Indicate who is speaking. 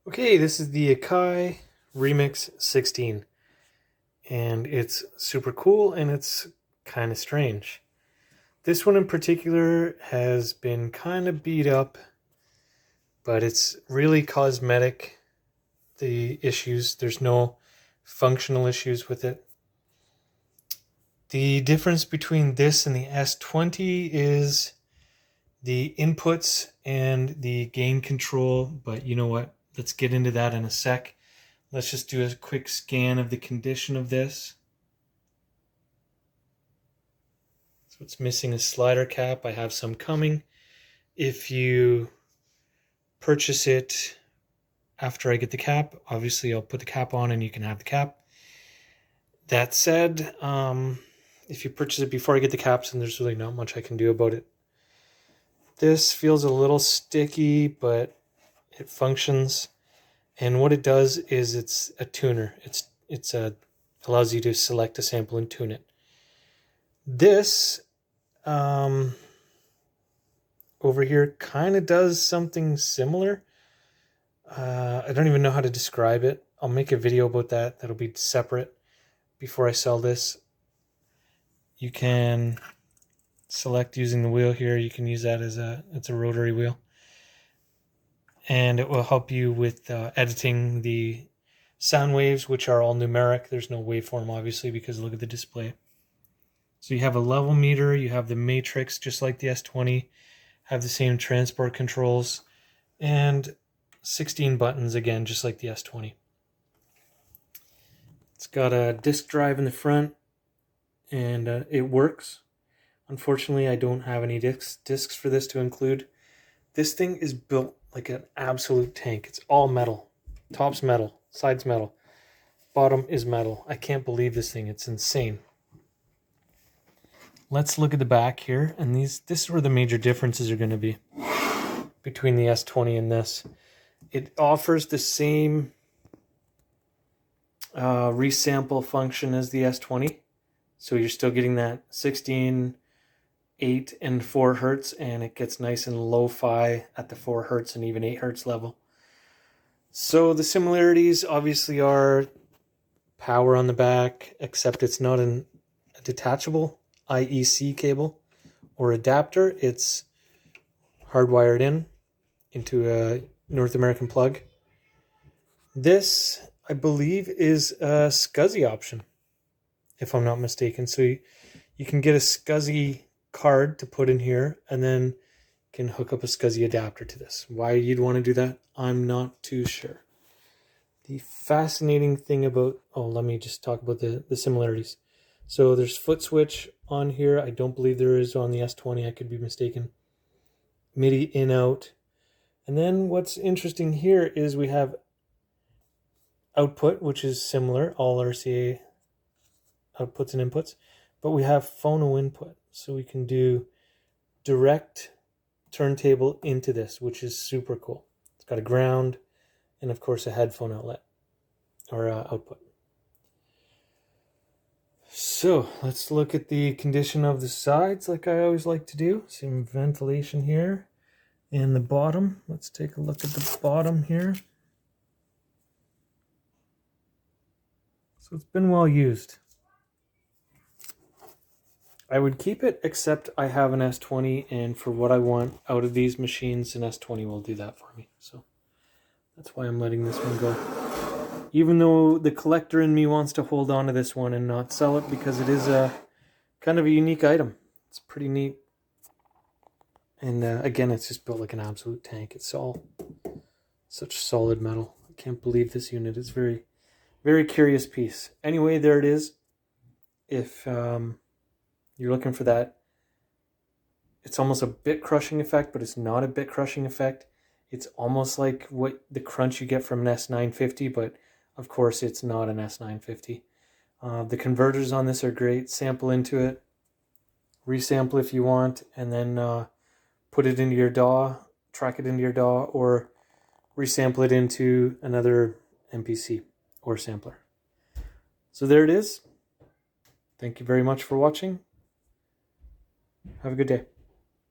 Speaker 1: Okay, this is the Akai Remix 16, and it's super cool and it's kind of strange. This one in particular has been kind of beat up, but it's really cosmetic, the issues. There's no functional issues with it. The difference between this and the S20 is the inputs and the gain control, but you know what? Let's get into that in a sec. Let's just do a quick scan of the condition of this. So it's missing a slider cap. I have some coming. If you purchase it after I get the cap, obviously I'll put the cap on and you can have the cap. That said, if you purchase it before I get the caps, then there's really not much I can do about it. This feels a little sticky, but it functions. And what it does is it's a tuner. It's allows you to select a sample and tune it. This over here kind of does something similar. I don't even know how to describe it. I'll make a video about that. That'll be separate before I sell this. You can select using the wheel here. You can use that as it's a rotary wheel. And it will help you with editing the sound waves, which are all numeric. There's no waveform, obviously, because look at the display. So you have a level meter, you have the matrix, just like the S20, have the same transport controls, and 16 buttons, again, just like the S20. It's got a disk drive in the front, and it works. Unfortunately, I don't have any discs for this to include. This thing is built like an absolute tank. It's all metal. Top's metal, side's metal, bottom is metal. I can't believe this thing. It's insane. Let's look at the back here, and this is where the major differences are going to be between the S20 and this. It offers the same resample function as the S20, so you're still getting that 16, 8, and 4 hertz, and it gets nice and lo-fi at the 4 hertz and even 8 hertz level. So the similarities obviously are power on the back, except it's not a detachable IEC cable or adapter. It's hardwired into a North American plug. This, I believe, is a SCSI option, if I'm not mistaken. So you can get a SCSI card to put in here and then can hook up a SCSI adapter to this. Why you'd want to do that, I'm not too sure. The fascinating thing about, let me just talk about the similarities. So there's foot switch on here. I don't believe there is on the S20. I could be mistaken. MIDI in, out. And then what's interesting here is we have output, which is similar, all RCA outputs and inputs, but we have phono input. So we can do direct turntable into this, which is super cool. It's got a ground and of course a headphone outlet or output. So let's look at the condition of the sides like I always like to do. Some ventilation here. And the bottom, let's take a look at the bottom here. So it's been well used. I would keep it, except I have an S20, and for what I want out of these machines, an S20 will do that for me. So that's why I'm letting this one go. Even though the collector in me wants to hold on to this one and not sell it, because it is a kind of a unique item. It's pretty neat. And again, it's just built like an absolute tank. It's all such solid metal. I can't believe this unit. It's very, very curious piece. Anyway, there it is. If you're looking for that, it's almost a bit crushing effect, but it's not a bit crushing effect. It's almost like what the crunch you get from an S950, but of course it's not an S950. The converters on this are great. Sample into it, resample if you want, and then put it into your DAW, track it into your DAW, or resample it into another MPC or sampler. So there it is. Thank you very much for watching. Have a good day.